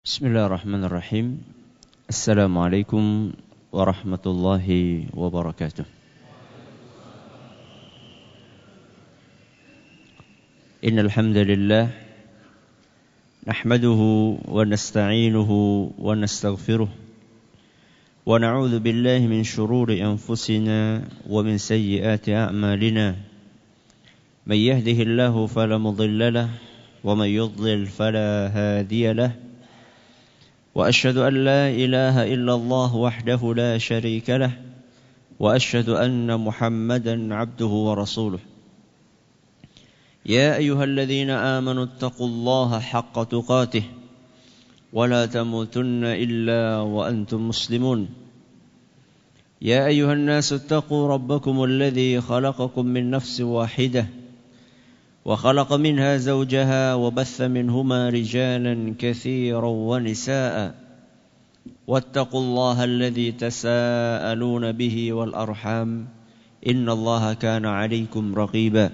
Bismillahirrahmanirrahim. Assalamualaikum warahmatullahi wabarakatuh. Innal hamdalillah nahmaduhu wa nasta'inuhu wa nastaghfiruh wa na'udzu billahi min shururi anfusina wa min sayyiati a'malina. May yahdihillahu fala mudilla lahu wa may yudlil fala hadiya lahu. وأشهد أن لا إله إلا الله وحده لا شريك له وأشهد أن محمدا عبده ورسوله يا أيها الذين آمنوا اتقوا الله حق تقاته ولا تموتن إلا وأنتم مسلمون يا أيها الناس اتقوا ربكم الذي خلقكم من نفس واحدة وخلق منها زوجها وبث منهما رجالا كثيرا ونساء واتقوا الله الذي تساءلون به والأرحام إن الله كان عليكم رقيبا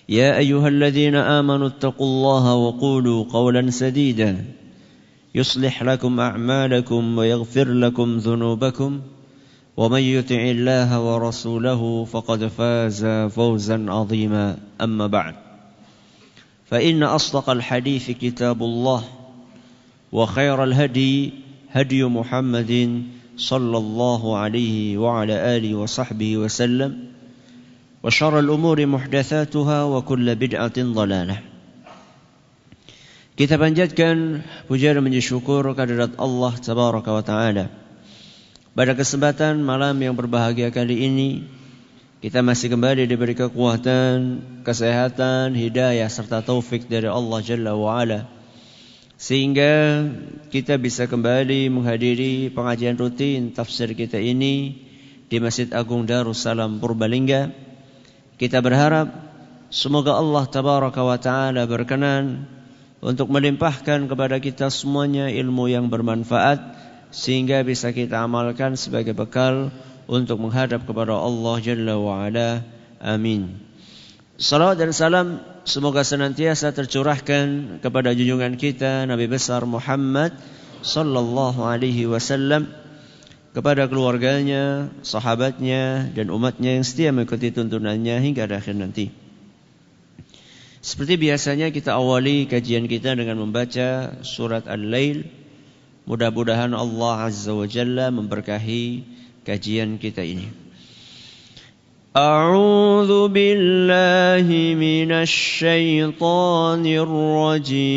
يا أيها الذين آمنوا اتقوا الله وقولوا قولا سديدا يصلح لكم أعمالكم ويغفر لكم ذنوبكم ومن يطع الله ورسوله فقد فاز فوزا عظيما أما بعد فإن أصدق الحديث كتاب الله وخير الهدي هدي محمد صلى الله عليه وعلى آله وصحبه وسلم وشر الأمور محدثاتها وكل بدعة ضلالة. Kita panjatkan puja dan puji syukur kehadirat Allah Tabaraka wa Ta'ala. Pada kesempatan malam yang berbahagia kali ini, kita masih kembali diberi kekuatan, kesehatan, hidayah serta taufik dari Allah Jalla wa'ala, sehingga kita bisa kembali menghadiri pengajian rutin tafsir kita ini di Masjid Agung Darussalam Purbalingga. Kita berharap semoga Allah Tabaraka wa Ta'ala berkenan untuk melimpahkan kepada kita semuanya ilmu yang bermanfaat, sehingga bisa kita amalkan sebagai bekal untuk menghadap kepada Allah Jalla wa'ala. Amin. Salawat dan salam semoga senantiasa tercurahkan kepada junjungan kita Nabi besar Muhammad sallallahu alaihi wasallam, kepada keluarganya, sahabatnya dan umatnya yang setia mengikuti tuntunannya hingga akhir nanti. Seperti biasanya kita awali kajian kita dengan membaca surat Al-Lail. Mudah-mudahan Allah Azza wa Jalla memberkahi kajian kita ini. A'udzu billahi minasy syaithanir rajim.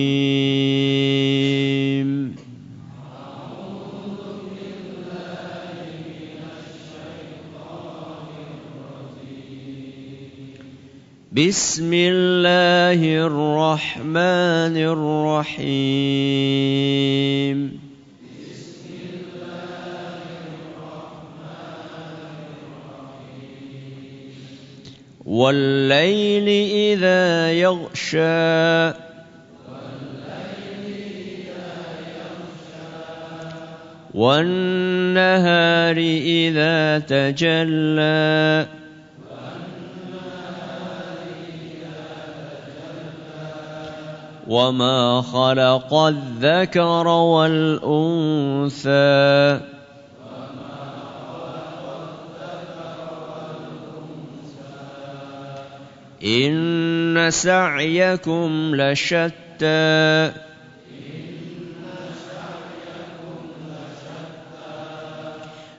Bismillahirrahmanirrahim. وَاللَّيْلِ إِذَا يَغْشَى وَالنَّهَارِ إِذَا تَجَلَّى وَمَا خَلَقَ الذَّكَرَ وَالْأُنثَى إِنَّ سَعْيَكُمْ لَشَتَّى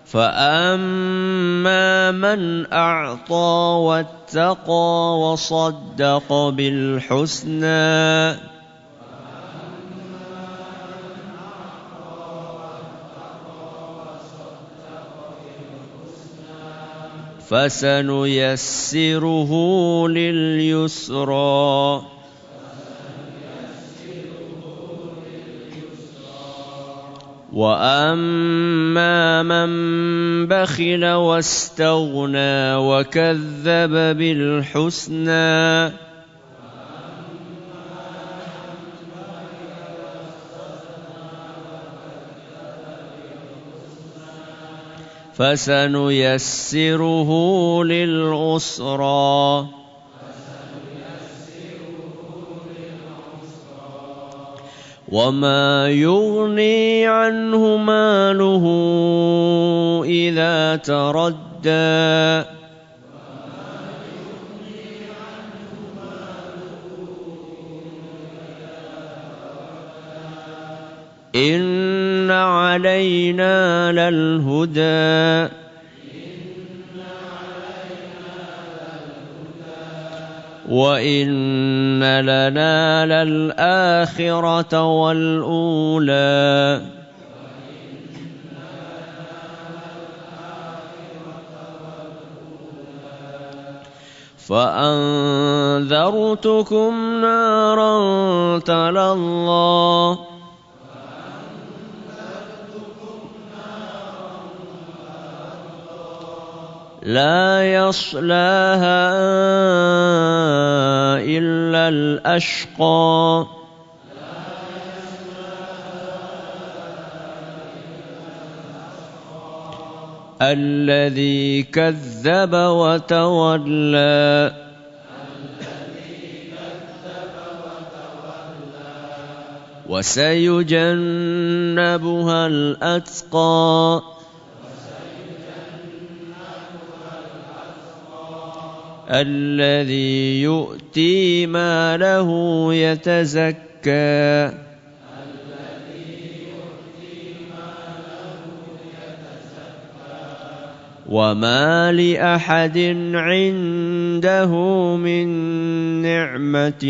فَأَمَّا مَنْ أَعْطَى وَاتَّقَى وَصَدَّقَ بِالْحُسْنَى فَسَنُيَسِّرُهُ لِلْيُسْرَى وَأَمَّا مَنْ بَخِلَ وَاسْتَغْنَى وَكَذَّبَ بِالْحُسْنَى فَسَنُيَسِّرُهُ لِلْعُسْرَى وما يغني عنه ماله إذا تردى إن علينا للهدى وإن لنا للآخرة والأولى فأنذرتكم نارا تلظى لا يصلاها إلا الأشقى الذي كذب وتولى وسيجنبها الأتقى الذي يؤتي ماله يتزكى وما لأحد عنده من نعمة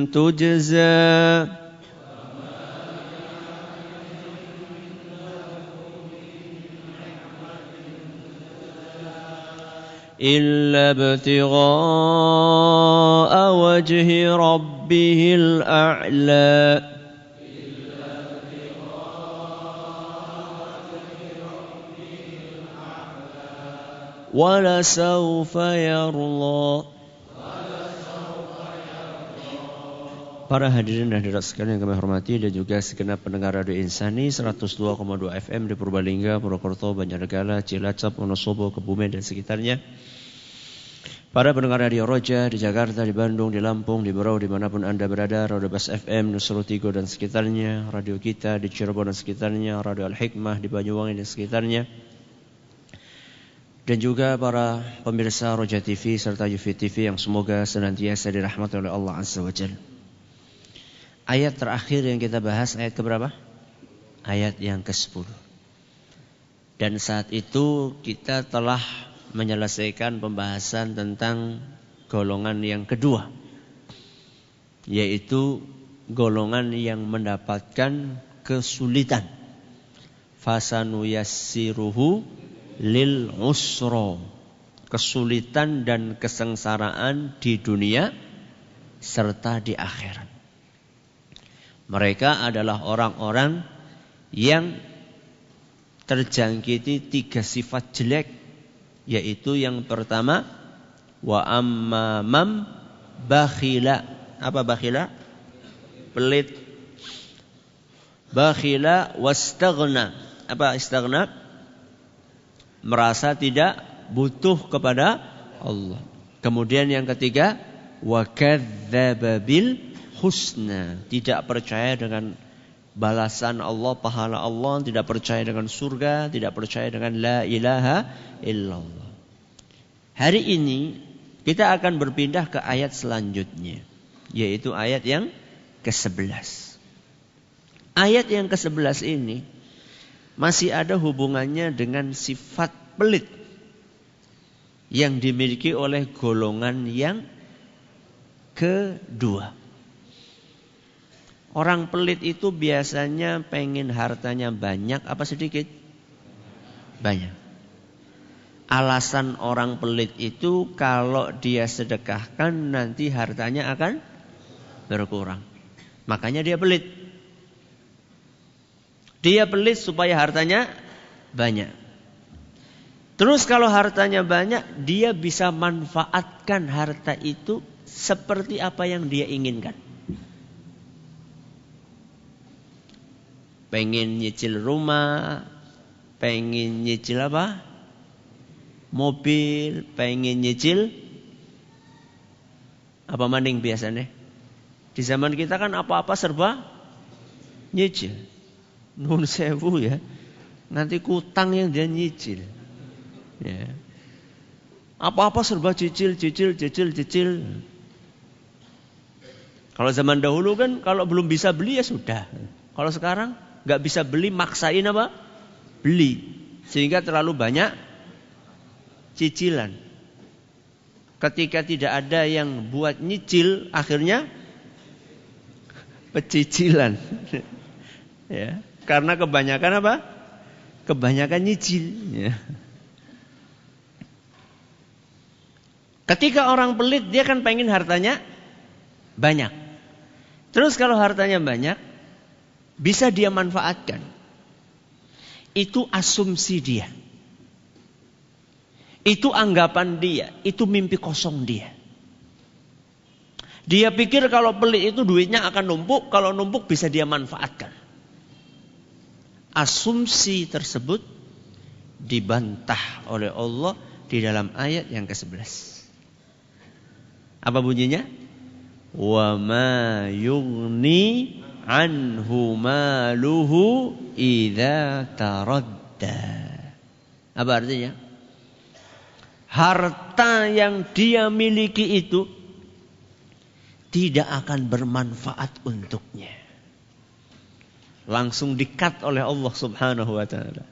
تجزى إلا ابتغاء وجه ربه الأعلى ولسوف يرضى. Para hadirin dan hadirat sekalian yang kami hormati dan juga segenap pendengar Radio Insani 102,2 FM di Purbalingga, Purwokerto, Banjarnegara, Cilacap, Wonosobo, Kebumen dan sekitarnya. Para pendengar Radio Roja di Jakarta, di Bandung, di Lampung, di Berau, dimanapun Anda berada, Radio Bas FM, Nusro Tigo dan sekitarnya, radio kita di Cirebon dan sekitarnya, Radio Al-Hikmah di Banyuwangi dan sekitarnya. Dan juga para pemirsa Roja TV serta Yufi TV yang semoga senantiasa dirahmati oleh Allah Azza wa Jalla. Ayat terakhir yang kita bahas ayat keberapa? Ayat yang ke-10. Dan saat itu kita telah menyelesaikan pembahasan tentang golongan yang kedua, yaitu golongan yang mendapatkan kesulitan. Fasanuyassiruhu lil usra, kesulitan dan kesengsaraan di dunia serta di akhirat. Mereka adalah orang-orang yang terjangkiti 3 sifat jelek, yaitu yang pertama wa ammam bakhila. Apa bakhila? Pelit. Bakhila wastaghna. Apa istaghna? Merasa tidak butuh kepada Allah. Kemudian yang ketiga wa kadzdzaba bil husna, tidak percaya dengan balasan Allah, pahala Allah, tidak percaya dengan surga, tidak percaya dengan la ilaha illallah. Hari ini kita akan berpindah ke ayat selanjutnya, yaitu ayat yang ke-11. Ayat yang ke-11 ini masih ada hubungannya dengan sifat pelit yang dimiliki oleh golongan yang kedua. Orang pelit itu biasanya pengen hartanya banyak apa sedikit? Banyak. Alasan orang pelit itu kalau dia sedekahkan nanti hartanya akan berkurang. Makanya dia pelit. Dia pelit supaya hartanya banyak. Terus kalau hartanya banyak, dia bisa manfaatkan harta itu seperti apa yang dia inginkan. Pengen nyicil rumah, pengen nyicil apa? Mobil, pengen nyicil apa maning biasanya. Di zaman kita kan apa-apa serba Nyicil. Nun sewu ya. Nanti kutang yang dia nyicil. Ya. Apa-apa serba cicil. Kalau zaman dahulu kan kalau belum bisa beli ya sudah. Kalau sekarang nggak bisa beli, maksain apa? Beli. Sehingga terlalu banyak cicilan. Ketika tidak ada yang buat nyicil, akhirnya pecicilan. Ya, karena kebanyakan apa? Kebanyakan nyicil. Ya. Ketika orang pelit, dia kan pengen hartanya banyak. Terus kalau hartanya banyak, bisa dia manfaatkan. Itu asumsi dia. Itu anggapan dia. Itu mimpi kosong dia. Dia pikir kalau pelit itu duitnya akan numpuk. Kalau numpuk bisa dia manfaatkan. Asumsi tersebut dibantah oleh Allah di dalam ayat yang ke-11. Apa bunyinya? Wa ma yughni anhu maluhu idza taradda. Apa artinya? Harta yang dia miliki itu tidak akan bermanfaat untuknya. Langsung di-cut oleh Allah Subhanahu wa taala.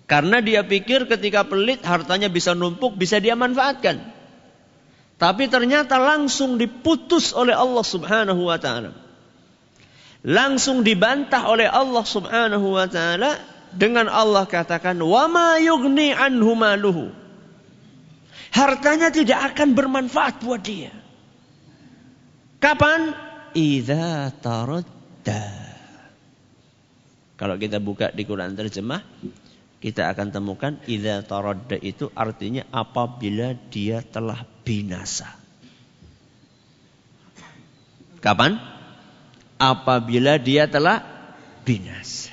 Karena dia pikir ketika pelit hartanya bisa numpuk, bisa dia manfaatkan. Tapi ternyata langsung diputus oleh Allah Subhanahu wa taala. Langsung dibantah oleh Allah Subhanahu wa taala dengan Allah katakan wa ma yughni anhu maluhu. Hartanya tidak akan bermanfaat buat dia. Kapan? Idza taradda. Kalau kita buka di Quran terjemah, kita akan temukan idza taradda itu artinya apabila dia telah binasa. Kapan? Apabila dia telah binasa.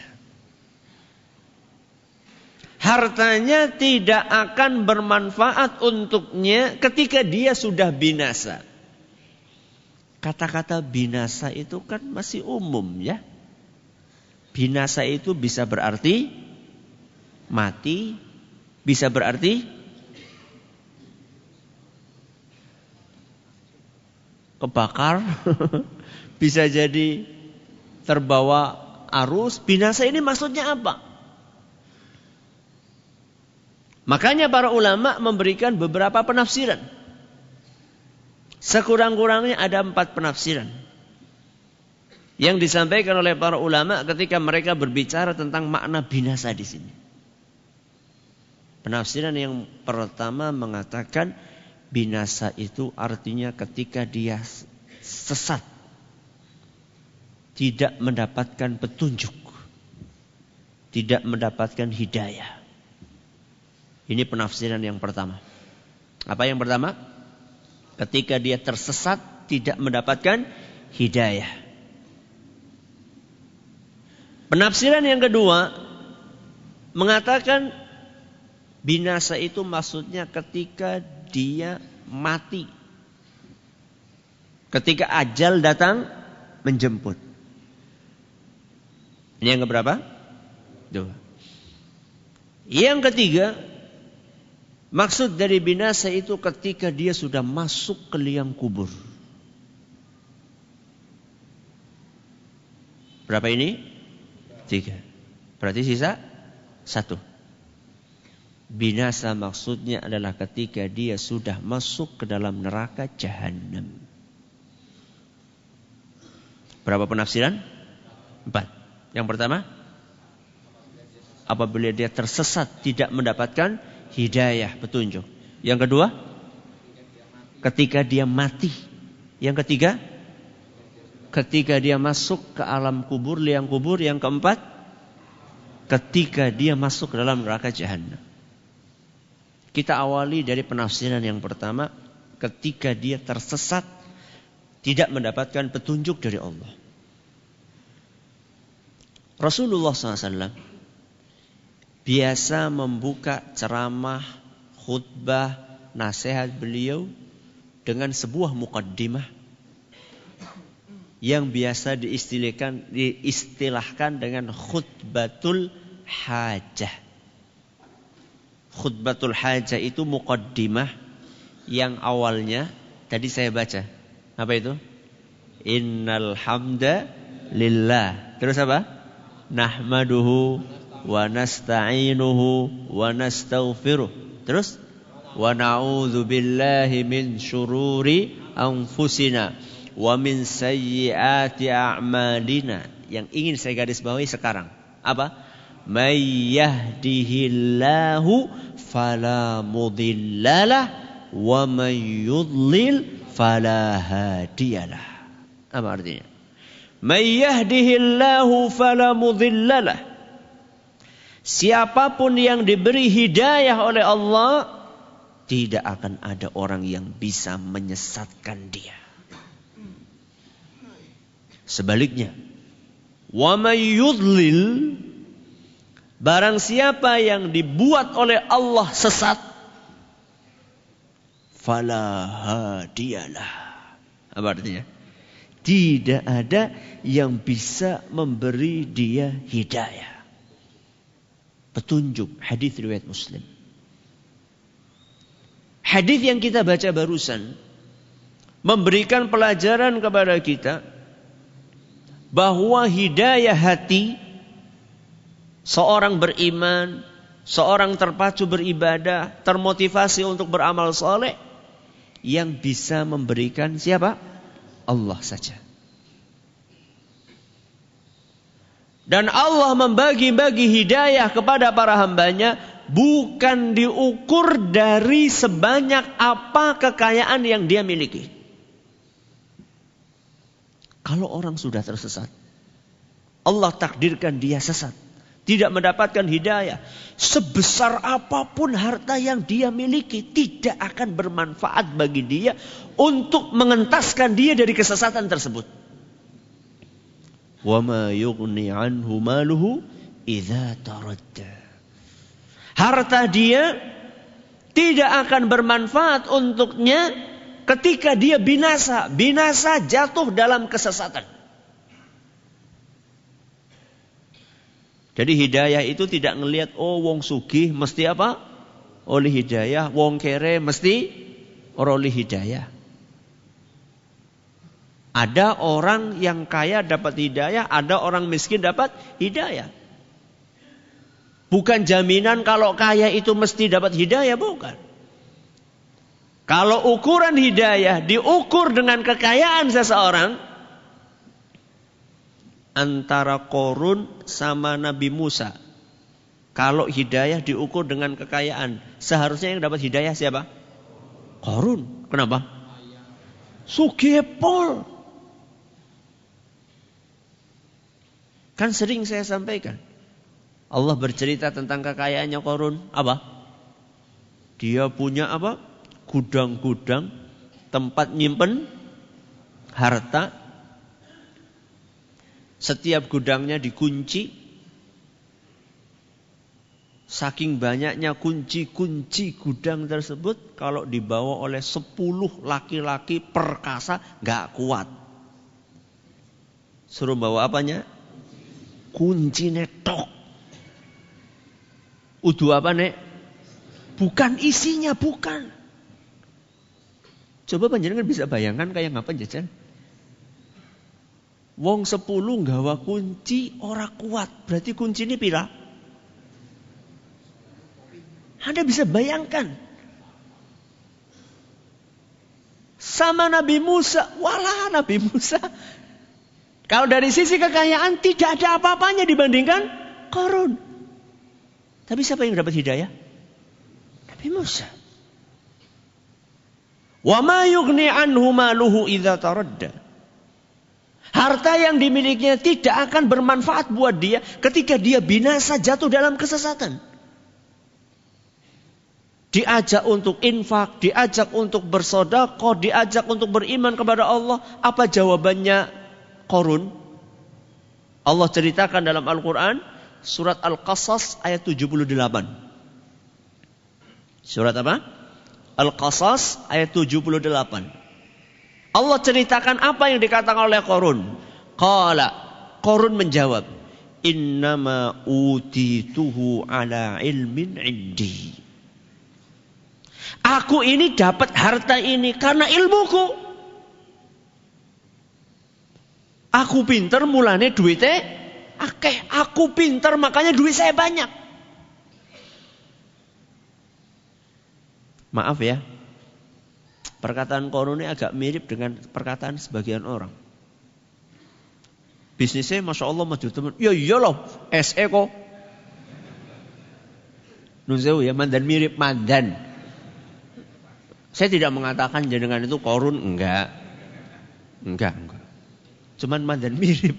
Hartanya tidak akan bermanfaat untuknya ketika dia sudah binasa. Kata-kata binasa itu kan masih umum ya. Binasa itu bisa berarti mati, bisa berarti kebakar, bisa jadi terbawa arus. Binasa ini maksudnya apa? Makanya para ulama memberikan beberapa penafsiran. Sekurang-kurangnya ada 4 penafsiran yang disampaikan oleh para ulama ketika mereka berbicara tentang makna binasa di sini. Penafsiran yang pertama mengatakan binasa itu artinya ketika dia sesat, tidak mendapatkan petunjuk, tidak mendapatkan hidayah. Ini penafsiran yang pertama. Apa yang pertama? Ketika dia tersesat, tidak mendapatkan hidayah. Penafsiran yang kedua mengatakan binasa itu maksudnya ketika dia mati. Ketika ajal datang menjemput. Ini yang keberapa? 2. Yang ketiga, maksud dari binasa itu ketika dia sudah masuk ke liang kubur. Berapa ini? 3. Berarti sisa 1. Binasa maksudnya adalah ketika dia sudah masuk ke dalam neraka jahanam. Berapa penafsiran? 4. Yang pertama, apabila dia tersesat tidak mendapatkan hidayah, petunjuk. Yang kedua, ketika dia mati. Yang ketiga, ketika dia masuk ke alam kubur, liang kubur. Yang keempat, ketika dia masuk ke dalam neraka jahanam. Kita awali dari penafsiran yang pertama, ketika dia tersesat, tidak mendapatkan petunjuk dari Allah. Rasulullah SAW biasa membuka ceramah, khutbah, nasihat beliau dengan sebuah muqaddimah yang biasa diistilahkan dengan khutbatul hajah. Khutbatul hajah itu muqaddimah yang awalnya tadi saya baca. Apa itu? Innal hamda lillah. Terus apa? Nahmaduhu wa nasta'inuhu wa nastaghfiruh. Terus wa na'udzu billahi min syururi anfusina wa min sayyiati a'malina. Yang ingin saya garis bawahi sekarang apa? May yahdihillahu fala mudhillalah wa may yudlil fala hadiyalah. Apa artinya? May yahdihillahu fala mudhillalah. Siapapun yang diberi hidayah oleh Allah, tidak akan ada orang yang bisa menyesatkan dia. Sebaliknya, wa may yudlil, barang siapa yang dibuat oleh Allah sesat, fala hadiyalah. Apa artinya? Tidak ada yang bisa memberi dia hidayah, petunjuk. Hadis riwayat Muslim. Hadis yang kita baca barusan memberikan pelajaran kepada kita bahwa hidayah hati seorang beriman, seorang terpacu beribadah, termotivasi untuk beramal soleh, yang bisa memberikan siapa? Allah saja. Dan Allah membagi-bagi hidayah kepada para hambanya bukan diukur dari sebanyak apa kekayaan yang dia miliki. Kalau orang sudah tersesat, Allah takdirkan dia sesat, tidak mendapatkan hidayah, sebesar apapun harta yang dia miliki tidak akan bermanfaat bagi dia untuk mengentaskan dia dari kesesatan tersebut. Wa ma yughni anhu maluhu idza taradda. Harta dia tidak akan bermanfaat untuknya ketika dia binasa jatuh dalam kesesatan. Jadi hidayah itu tidak ngelihat wong sugih mesti apa? Oleh hidayah, wong kere mesti ora oleh hidayah. Ada orang yang kaya dapat hidayah, ada orang miskin dapat hidayah. Bukan jaminan kalau kaya itu mesti dapat hidayah, bukan. Kalau ukuran hidayah diukur dengan kekayaan seseorang, antara Qarun sama Nabi Musa, kalau hidayah diukur dengan kekayaan, seharusnya yang dapat hidayah siapa? Qarun. Kenapa? Sugih pol. Kan sering saya sampaikan, Allah bercerita tentang kekayaannya Qarun. Apa? Dia punya apa? Gudang-gudang, tempat nyimpen harta. Setiap gudangnya dikunci. Saking banyaknya kunci-kunci gudang tersebut, kalau dibawa oleh 10 laki-laki perkasa gak kuat. Suruh bawa apanya? Kunci netok. Udu apa nek? Bukan isinya, bukan. Coba panjenengan bisa bayangkan kayak ngapa jajan? Wong 10 nggawa kunci ora kuat. Berarti kunci ini pira? Anda bisa bayangkan. Sama Nabi Musa. Walah Nabi Musa. Kalau dari sisi kekayaan tidak ada apa-apanya dibandingkan Qarun. Tapi siapa yang dapat hidayah? Nabi Musa. Wa ma yughni anhu maluhu idza taradda. Harta yang dimilikinya tidak akan bermanfaat buat dia ketika dia binasa jatuh dalam kesesatan. Diajak untuk infak, diajak untuk bersedekah, diajak untuk beriman kepada Allah. Apa jawabannya Qarun? Allah ceritakan dalam Al-Quran, surat Al-Qasas ayat 78. Surat apa? Al-Qasas ayat 78. Allah ceritakan apa yang dikatakan oleh Qarun. Qarun menjawab, innama utituhu ala ilmin indi. Aku ini dapat harta ini karena ilmuku. Aku pinter mulane duitnya akeh. Aku pinter makanya duit saya banyak. Maaf ya, perkataan Qarun ini agak mirip dengan perkataan sebagian orang. Bisnisnya Masya Allah maju teman. Ya iyalah, SE kok. Nunsewu ya, mandan mirip mandan. Saya tidak mengatakan jenengan itu Qarun, enggak. Cuman mandan mirip.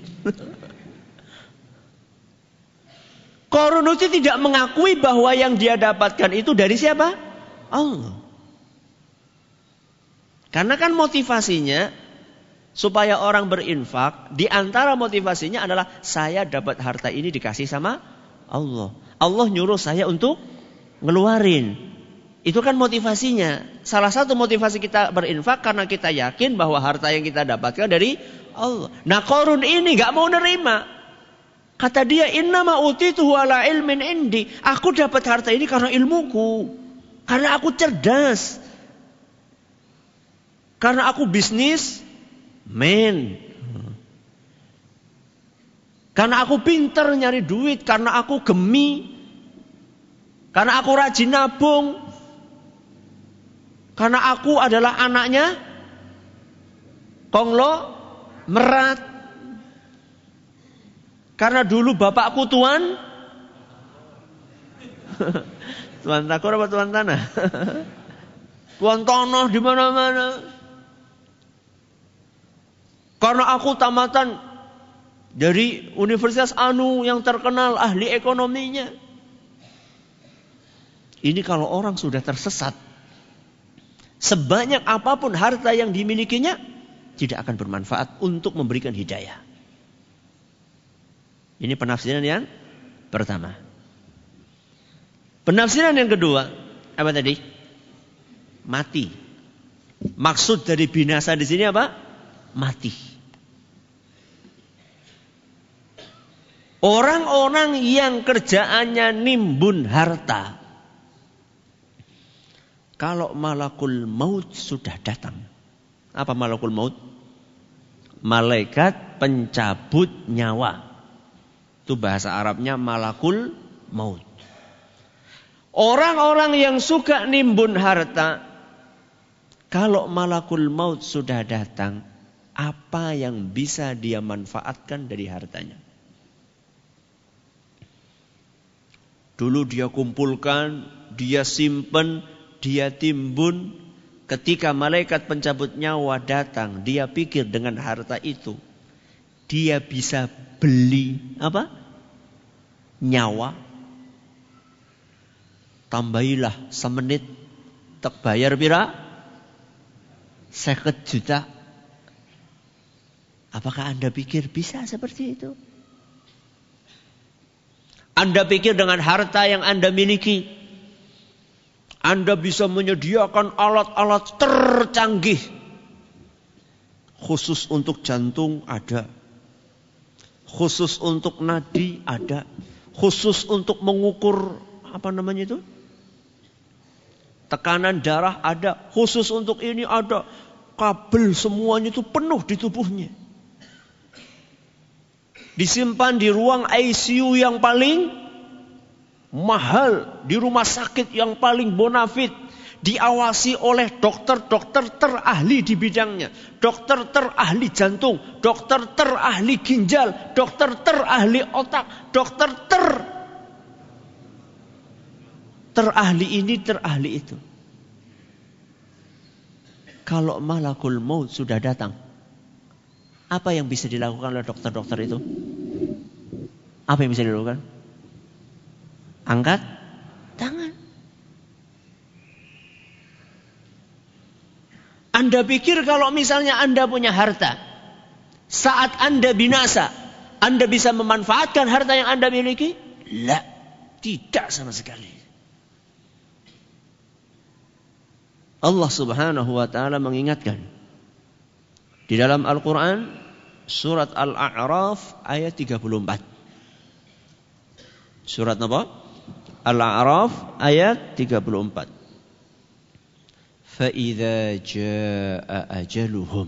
Qarun itu tidak mengakui bahwa yang dia dapatkan itu dari siapa? Allah. Karena kan motivasinya supaya orang berinfak, di antara motivasinya adalah saya dapat harta ini dikasih sama Allah. Allah nyuruh saya untuk ngeluarin. Itu kan motivasinya. Salah satu motivasi kita berinfak karena kita yakin bahwa harta yang kita dapatkan dari Allah. Nah, Qarun ini gak mau nerima. Kata dia, innama utituhu ala ilmin indi. Aku dapat harta ini karena ilmuku. Karena aku cerdas. Karena aku bisnis man. Karena aku pinter nyari duit. Karena aku gemi. Karena aku rajin nabung. Karena aku adalah anaknya konglomerat. Karena dulu bapakku tuan tuan takur apa tuan tanah? Tuan tanah di mana-mana. Karena aku tamatan dari Universitas Anu yang terkenal ahli ekonominya. Ini kalau orang sudah tersesat, sebanyak apapun harta yang dimilikinya tidak akan bermanfaat untuk memberikan hidayah. Ini penafsiran yang pertama. Penafsiran yang kedua, apa tadi? Mati. Maksud dari binasa di sini apa? Mati. Orang-orang yang kerjaannya nimbun harta, kalau malakul maut sudah datang. Apa malakul maut? Malaikat pencabut nyawa. Itu bahasa Arabnya malakul maut. Orang-orang yang suka nimbun harta, kalau malakul maut sudah datang, apa yang bisa dia manfaatkan dari hartanya? Dulu dia kumpulkan, dia simpen, dia timbun. Ketika malaikat pencabut nyawa datang, dia pikir dengan harta itu dia bisa beli apa? Nyawa. Tambahilah semenit, tak bayar pira? 50 juta. Apakah Anda pikir bisa seperti itu? Anda pikir dengan harta yang Anda miliki, Anda bisa menyediakan alat-alat tercanggih. Khusus untuk jantung ada. Khusus untuk nadi ada. Khusus untuk mengukur, apa namanya itu? Tekanan darah ada. Khusus untuk ini ada. Kabel semuanya itu penuh di tubuhnya. Disimpan di ruang ICU yang paling mahal, di rumah sakit yang paling bonafit, diawasi oleh dokter-dokter terahli di bidangnya, dokter terahli jantung, dokter terahli ginjal, dokter terahli otak, dokter terahli ini, terahli itu. Kalau malakul maut sudah datang, apa yang bisa dilakukan oleh dokter-dokter itu? Apa yang bisa dilakukan? Angkat tangan. Anda pikir kalau misalnya Anda punya harta, saat Anda binasa, Anda bisa memanfaatkan harta yang Anda miliki? La, tidak sama sekali. Allah Subhanahu wa ta'ala mengingatkan, Di dalam Al-Quran, surat Al-A'raf ayat 34. Surat apa? Al-A'raf ayat 34. فَإِذَا جَاءَ أَجَلُهُمْ.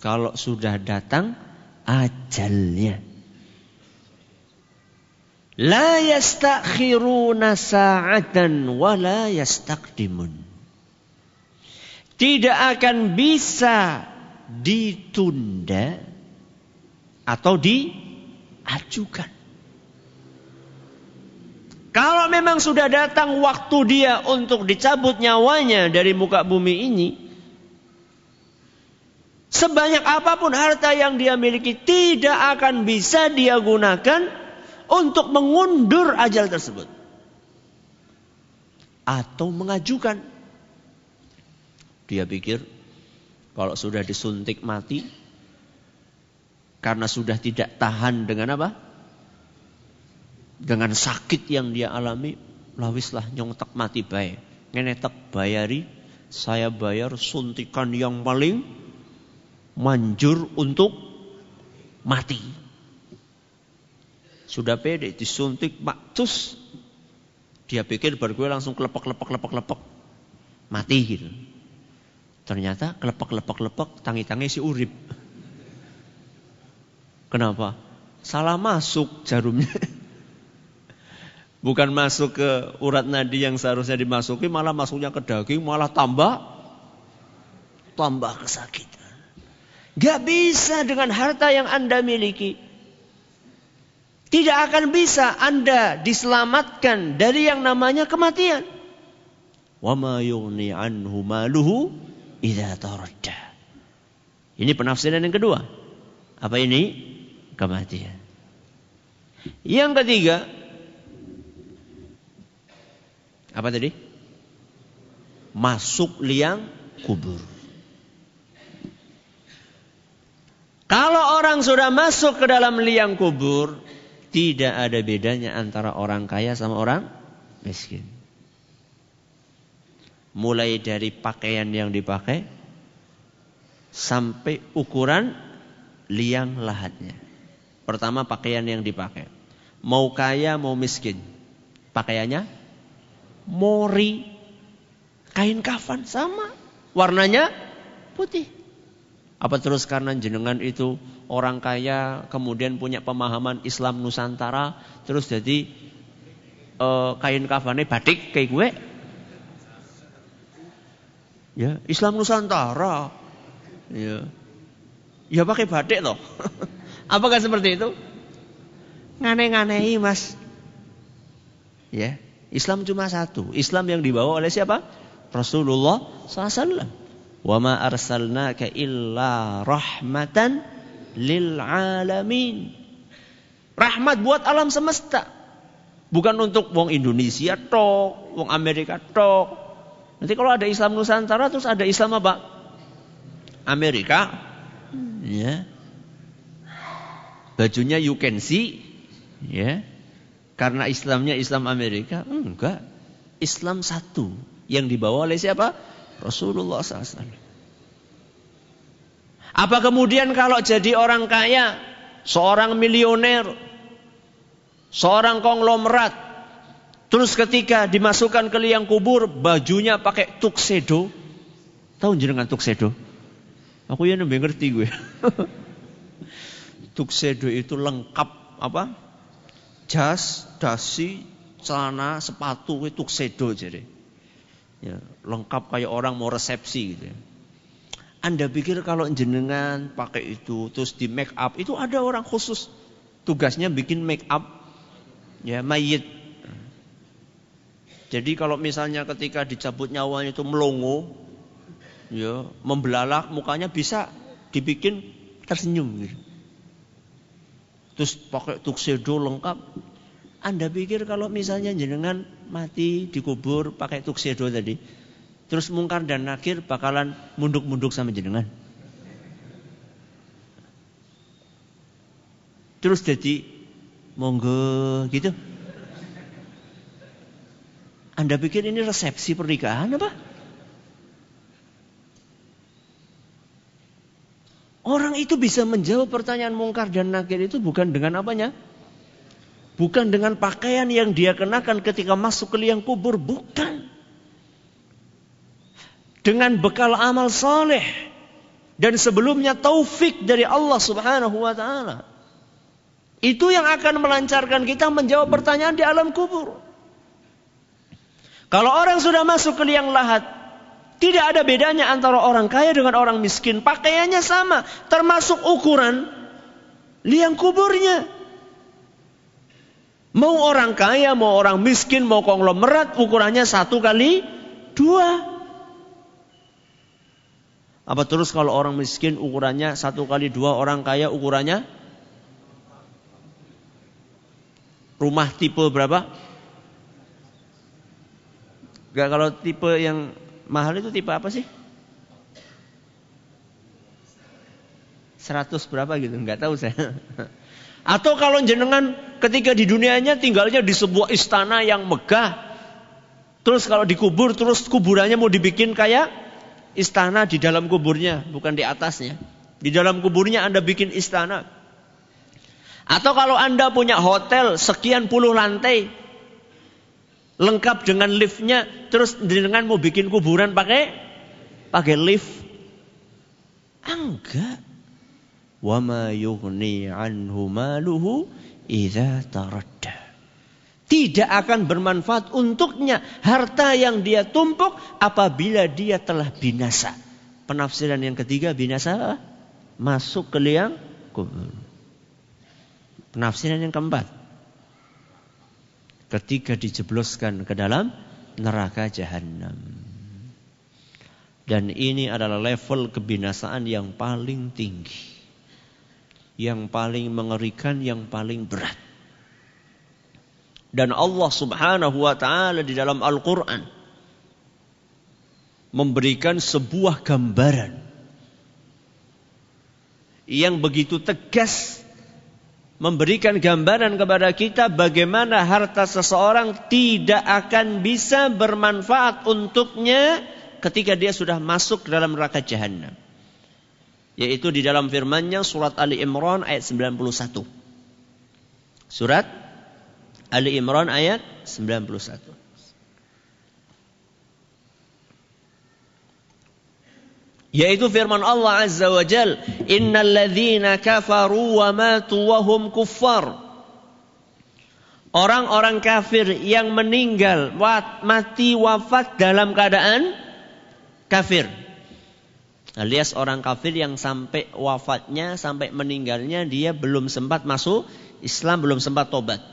Kalau sudah datang ajalnya. لَا يَسْتَأْخِرُونَ سَاعَةً وَلَا يَسْتَقْدِمُونَ. Tidak akan bisa ditunda atau diajukan. Kalau memang sudah datang waktu dia untuk dicabut nyawanya dari muka bumi ini, sebanyak apapun harta yang dia miliki tidak akan bisa dia gunakan untuk mengundur ajal tersebut atau mengajukan. Dia pikir kalau sudah disuntik mati karena sudah tidak tahan dengan apa? Dengan sakit yang dia alami, lawislah nyongtek mati bae. Ngenetek bayari, saya bayar suntikan yang paling manjur untuk mati. Sudah pede disuntik maktus, dia pikir baru gue langsung kelepek mati gitu. Ternyata kelepek tangi-tangi si urip. Kenapa? Salah masuk jarumnya. Bukan masuk ke urat nadi yang seharusnya dimasuki, malah masuknya ke daging, malah tambah kesakitan. Gak bisa dengan harta yang Anda miliki. Tidak akan bisa Anda diselamatkan dari yang namanya kematian. Wa ma yughni anhu maluhu idza taradda. Ini penafsiran yang kedua. Apa ini? Kematian. Yang ketiga, apa tadi? Masuk liang kubur. Kalau orang sudah masuk ke dalam liang kubur, tidak ada bedanya antara orang kaya sama orang miskin. Mulai dari pakaian yang dipakai sampai ukuran liang lahatnya. Pertama pakaian yang dipakai. Mau kaya mau miskin, pakaiannya mori, kain kafan sama, warnanya putih. Apa terus karena jenengan itu orang kaya, kemudian punya pemahaman Islam Nusantara, terus jadi kain kafannya batik kayak gue? Ya, Islam Nusantara. Ya pakai batik loh. Apakah seperti itu? Ngane-nganehi mas. Ya, Islam cuma satu. Islam yang dibawa oleh siapa? Rasulullah SAW. Wa ma arsalnaka illa rahmatan lil alamin. Rahmat buat alam semesta. Bukan untuk wong Indonesia tok, wong Amerika tok. Nanti kalau ada Islam Nusantara terus ada Islam apa? Amerika. Ya. Bajunya you can see. Ya. Karena Islamnya Islam Amerika. Enggak. Islam satu. Yang dibawa oleh siapa? Rasulullah SAW. Apa kemudian kalau jadi orang kaya, seorang milioner, seorang konglomerat, terus ketika dimasukkan ke liang kubur, bajunya pakai tuxedo. Tahu jenengan tuxedo? Aku ya nembe ngerti gue. Tuxedo itu lengkap apa? Jas, dasi, celana, sepatu itu tuxedo jadi. Ya, lengkap kayak orang mau resepsi gitu ya. Anda pikir kalau jenengan pakai itu terus di make up, itu ada orang khusus tugasnya bikin make up ya mayit. Jadi kalau misalnya ketika dicabut nyawanya itu melongo, ya membelalak mukanya bisa dibikin tersenyum gitu. Terus pakai tuxedo lengkap. Anda pikir kalau misalnya jenengan mati dikubur pakai tuxedo tadi, terus Mungkar dan Nakir bakalan munduk-munduk sama jenengan? Terus jadi monggo gitu? Anda pikir ini resepsi pernikahan apa? Orang itu bisa menjawab pertanyaan mungkar dan nakir itu bukan dengan apanya? Bukan dengan pakaian yang dia kenakan ketika masuk ke liang kubur. Bukan. Dengan bekal amal saleh. Dan sebelumnya taufik dari Allah subhanahu wa ta'ala. Itu yang akan melancarkan kita menjawab pertanyaan di alam kubur. Kalau orang sudah masuk ke liang lahat, tidak ada bedanya antara orang kaya dengan orang miskin. Pakaiannya sama, termasuk ukuran liang kuburnya. Mau orang kaya, mau orang miskin, mau konglomerat, ukurannya 1x2. Apa terus kalau orang miskin ukurannya 1x2, orang kaya ukurannya rumah tipe berapa? Gak, kalau tipe yang mahal itu tipe apa sih? 100 berapa gitu, nggak tahu saya. Atau kalau jenengan ketika di dunianya tinggalnya di sebuah istana yang megah, terus kalau dikubur, terus kuburannya mau dibikin kayak istana di dalam kuburnya, bukan di atasnya. Di dalam kuburnya Anda bikin istana. Atau kalau Anda punya hotel sekian puluh lantai, lengkap dengan liftnya, terus dengan mau bikin kuburan pakai lift. Enggak. Wa ma yughni anhu maluhu idza taradda. Tidak akan bermanfaat untuknya harta yang dia tumpuk apabila dia telah binasa. Penafsiran yang ketiga, binasa masuk ke liang kubur. Penafsiran yang keempat, ketika dijebloskan ke dalam neraka jahanam. Dan ini adalah level kebinasaan yang paling tinggi, yang paling mengerikan, yang paling berat. Dan Allah subhanahu wa ta'ala di dalam Al-Quran memberikan sebuah gambaran yang begitu tegas, memberikan gambaran kepada kita bagaimana harta seseorang tidak akan bisa bermanfaat untuknya ketika dia sudah masuk ke dalam neraka jahanam. Yaitu di dalam firman-Nya surat Ali Imran ayat 91. Surat Ali Imran ayat 91. Yaitu firman Allah Azza wa Jal, innal ladzina kafaru wa matu wa hum kuffar. Orang-orang kafir yang meninggal, mati wafat dalam keadaan kafir. Alias orang kafir yang sampai wafatnya, sampai meninggalnya dia belum sempat masuk Islam, belum sempat tobat.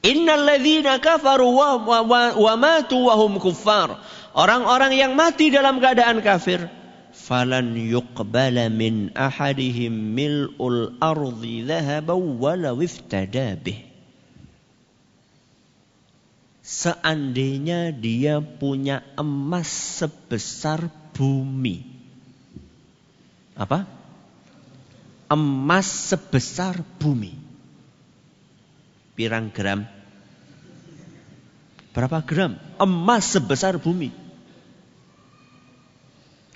Innal ladzina kafaru wa matu wa hum kuffar. Orang-orang yang mati dalam keadaan kafir, falan yuqbala min ahadihim mil'ul ardi dhahaban walau iftada bih. Seandainya dia punya emas sebesar bumi. Apa? Emas sebesar bumi. Pirang gram? Berapa gram? Emas sebesar bumi.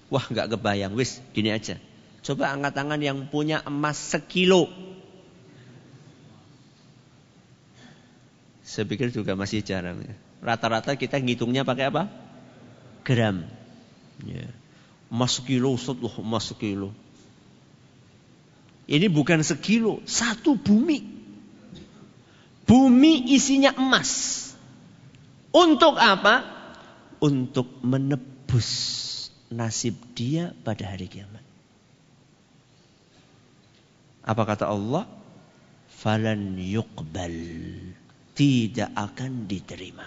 Wah, gak kebayang. Wis, gini aja. Coba angkat tangan yang punya emas 1 kilo. Saya pikir juga masih jarang. Rata-rata kita ngitungnya pakai apa? Gram. Ya. Emas 1 kilo, emas 1 kilo. Ini bukan 1 kilo, 1 bumi. Bumi isinya emas. Untuk apa? Untuk menebus nasib dia pada hari kiamat. Apa kata Allah? Falan yuqbal. Tidak akan diterima.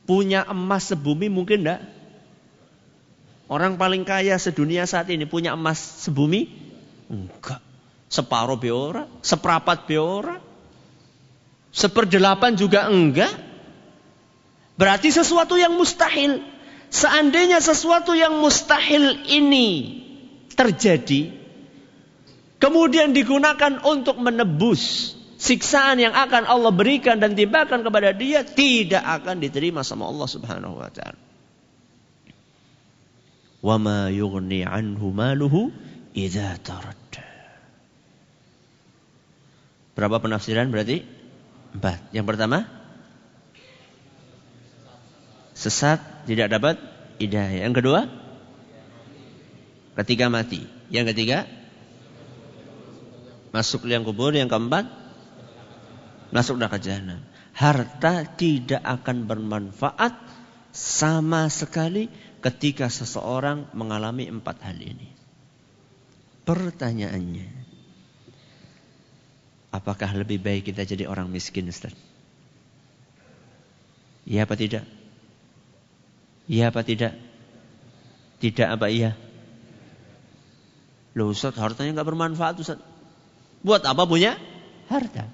Punya emas sebumi mungkin enggak? Orang paling kaya sedunia saat ini punya emas sebumi? Enggak. Separuh beora, seperapat beora, 1/8 juga enggak. Berarti sesuatu yang mustahil. Seandainya sesuatu yang mustahil ini terjadi, kemudian digunakan untuk menebus siksaan yang akan Allah berikan dan timpakan kepada dia, tidak akan diterima sama Allah Subhanahu wa ta'ala. Wa ma yughni anhu maluhu idza taradda. Berapa penafsiran berarti? 4. Yang pertama, sesat, tidak dapat hidayah. Yang kedua, ketika mati. Yang ketiga, masuk liang kubur. Yang keempat, masuk neraka jahanam. Harta tidak akan bermanfaat sama sekali ketika seseorang mengalami 4 hal ini. Pertanyaannya, apakah lebih baik kita jadi orang miskin, Ustaz? Iya apa tidak? Iya apa tidak? Tidak apa iya? Loh Ustaz, hartanya gak bermanfaat Ustaz. Buat apa punya harta?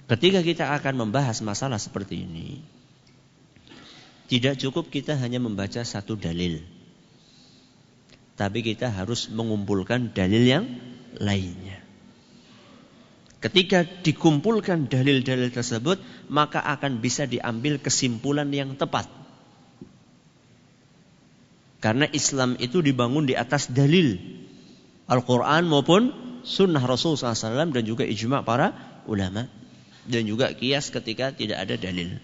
Ketika kita akan membahas masalah seperti ini, tidak cukup kita hanya membaca satu dalil. Tapi kita harus mengumpulkan dalil yang lainnya. Ketika dikumpulkan dalil-dalil tersebut, maka akan bisa diambil kesimpulan yang tepat. Karena Islam itu dibangun di atas dalil Al-Quran maupun sunnah Rasul SAW dan juga ijma' para ulama. Dan juga qiyas ketika tidak ada dalil.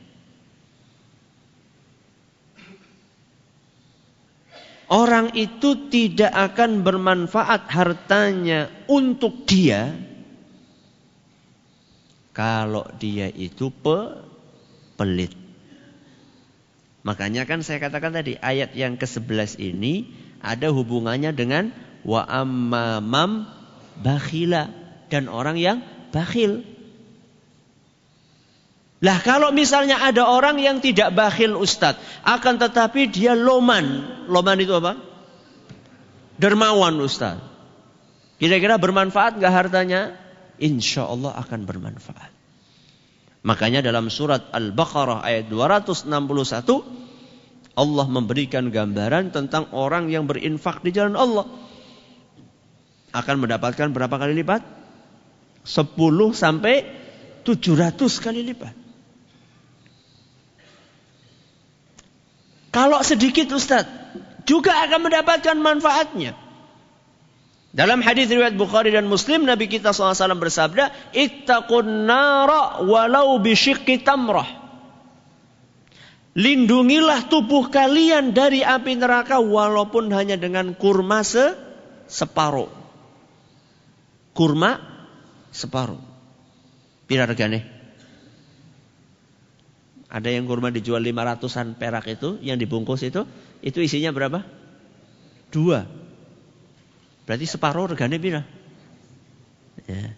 Orang itu tidak akan bermanfaat hartanya untuk dia kalau dia itu pelit. Makanya kan saya katakan tadi, ayat yang ke-11 ini ada hubungannya dengan wa ammamam bakhila, dan orang yang bakhil. Lah kalau misalnya ada orang yang tidak bakhil Ustadz, akan tetapi dia loman. Loman itu apa? Dermawan Ustadz. Kira-kira bermanfaat gak hartanya? Insya Allah akan bermanfaat. Makanya dalam surat Al-Baqarah ayat 261, Allah memberikan gambaran tentang orang yang berinfak di jalan Allah. Akan mendapatkan berapa kali lipat? 10 sampai 700 kali lipat. Kalau sedikit Ustaz, juga akan mendapatkan manfaatnya. Dalam hadis riwayat Bukhari dan Muslim, Nabi kita SAW bersabda, ittaqun nara walau bisyiqqi tamrah. Lindungilah tubuh kalian dari api neraka walaupun hanya dengan kurma separuh. Kurma separuh. Pira regane? Ada yang kurma dijual 500-an perak itu, yang dibungkus itu isinya berapa? 2. Berarti separuh regane pira? Ya.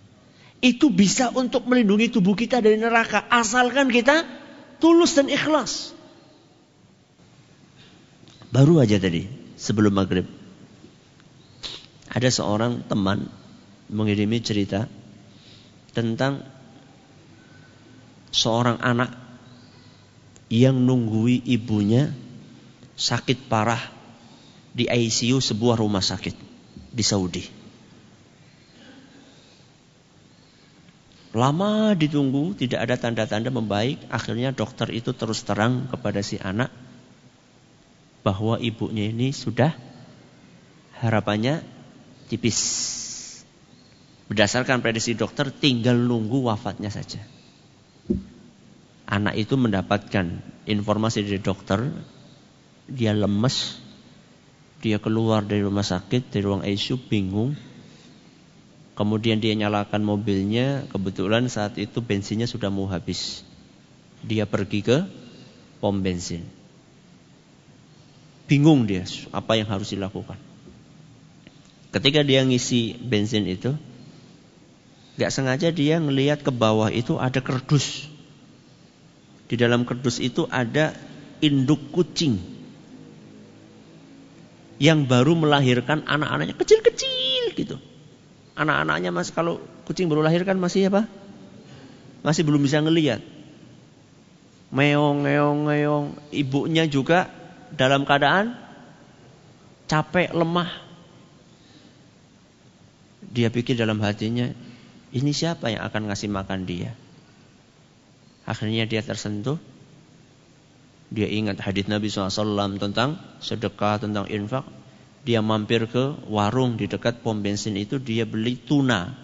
Itu bisa untuk melindungi tubuh kita dari neraka, asalkan kita tulus dan ikhlas. Baru aja tadi, sebelum maghrib, ada seorang teman mengirimi cerita tentang seorang anak yang nunggui ibunya sakit parah di ICU sebuah rumah sakit di Saudi. Lama ditunggu, tidak ada tanda-tanda membaik. Akhirnya dokter itu terus terang kepada si anak bahwa ibunya ini sudah harapannya tipis. Berdasarkan prediksi dokter, tinggal nunggu wafatnya saja. Anak itu mendapatkan informasi dari dokter, dia lemes, dia keluar dari rumah sakit, dari ruang ICU, bingung. Kemudian dia nyalakan mobilnya, kebetulan saat itu bensinnya sudah mau habis. Dia pergi ke pom bensin. Bingung dia, apa yang harus dilakukan. Ketika dia ngisi bensin itu, gak sengaja dia ngelihat ke bawah itu ada kerdus. Di dalam kerdus itu ada induk kucing yang baru melahirkan anak-anaknya kecil-kecil gitu. Anak-anaknya kalau kucing baru lahir kan masih apa? Masih belum bisa ngelihat. Meong. Ibunya juga dalam keadaan capek, lemah. Dia pikir dalam hatinya, ini siapa yang akan ngasih makan dia? Akhirnya dia tersentuh. dia ingat hadits Nabi SAW tentang sedekah, tentang infak. Dia mampir ke warung di dekat pom bensin itu, dia beli tuna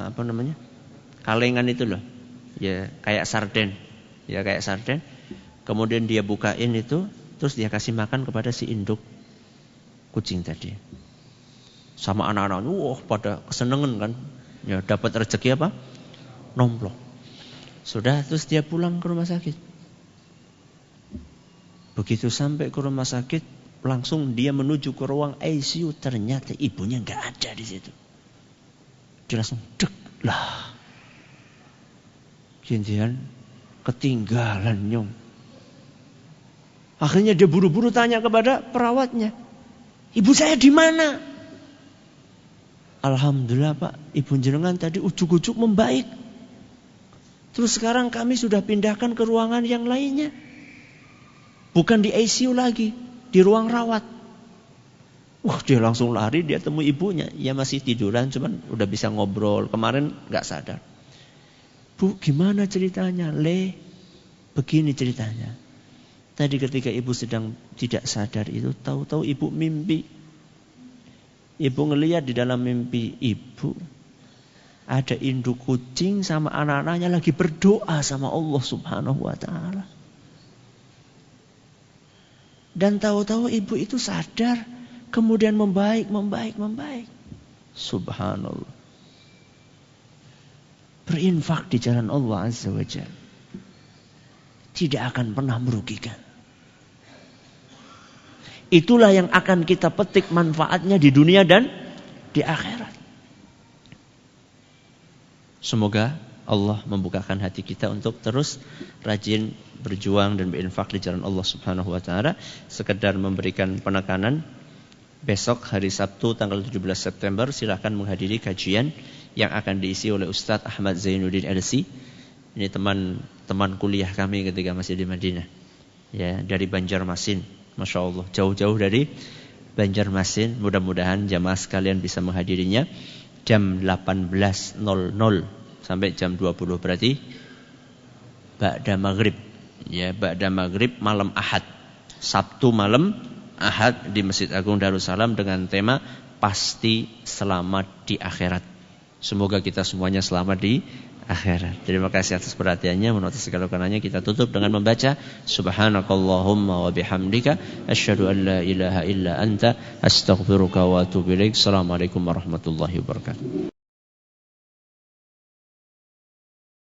apa namanya? Kalengan itu loh. Ya, kayak sarden. Ya, kayak sarden. Kemudian dia bukain itu, terus dia kasih makan kepada si induk kucing tadi. Sama anak-anak, pada kesenengan kan. Ya, dapat rezeki apa? Nomplok. Sudah, terus dia pulang ke rumah sakit. Begitu sampai ke rumah sakit, langsung dia menuju ke ruang ICU. Ternyata ibunya nggak ada di situ. Dia langsung dek lah. Kemudian ketinggalan nyong. Akhirnya dia buru-buru tanya kepada perawatnya, ibu saya di mana? Alhamdulillah Pak, ibu jenengan tadi ujuk-ujuk membaik. Terus sekarang kami sudah pindahkan ke ruangan yang lainnya. Bukan di ICU lagi, di ruang rawat. Dia langsung lari, dia temui ibunya. Ya masih tiduran, cuman udah bisa ngobrol. Kemarin gak sadar. Bu, gimana ceritanya? Begini ceritanya. Tadi ketika ibu sedang tidak sadar itu, tahu-tahu ibu mimpi. Ibu ngelihat di dalam mimpi ibu, ada induk kucing sama anak-anaknya lagi berdoa sama Allah Subhanahu wa ta'ala. Dan tahu-tahu ibu itu sadar, kemudian membaik. Subhanallah. Berinfak di jalan Allah Azza wa Jalla tidak akan pernah merugikan. Itulah yang akan kita petik manfaatnya di dunia dan di akhirat. Semoga Allah membukakan hati kita untuk terus rajin berjuang dan berinfak di jalan Allah Subhanahu wa ta'ala. Sekedar memberikan penekanan, besok hari Sabtu tanggal 17 September silakan menghadiri kajian yang akan diisi oleh Ustadz Ahmad Zainuddin LC. Ini teman kuliah kami ketika masih di Madinah. Ya, dari Banjarmasin. Masya Allah, jauh-jauh dari Banjarmasin. Mudah-mudahan jamaah sekalian bisa menghadirinya jam 18.00 sampai jam 20, berarti ba'da maghrib. Ya, ba'da maghrib malam Ahad. Sabtu malam Ahad di Masjid Agung Darussalam dengan tema pasti selamat di akhirat. Semoga kita semuanya selamat di akhirat. Terima kasih atas perhatiannya. Menurut segala karenanya kita tutup dengan membaca Subhanakallahumma wa bihamdika asyhadu an la ilaha illa anta astaghfiruka wa atubu ilaik. Assalamualaikum warahmatullahi wabarakatuh.